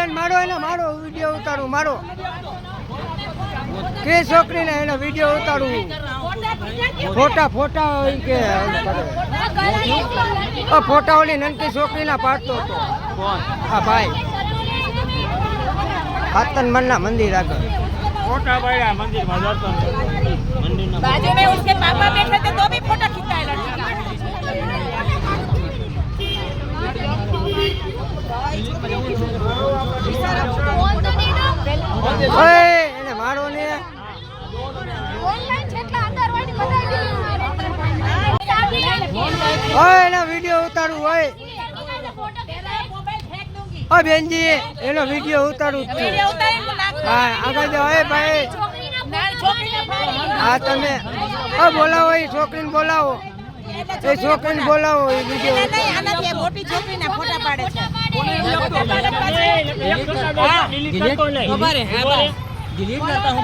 છોકરીને મારો એને મારો વિડીયો ઉતારું મારો કે છોકરીને એનો વિડીયો ઉતારું ફોટા હોય કે ફોટા ઓલી નનકી છોકરીના પાડતો હતો હા ભાઈ હાતન મનના મંદિર આગળ फोटा पाया मंदिर में जाता मंदिर ना बाजू में उसके पापा बैठे थे तो भी फोटो खींचा है लड़की का એને મારો ને એનો વિડીયો ઉતારું હોય બેનજી એનો વિડીયો ઉતારું હા આગળ જાઓ ભાઈ હા તમે બોલાવો એ છોકરીને બોલાવો એ વિડીયો મોટી છોકરીના ફોટા પાડે છે डिलीट करता हूँ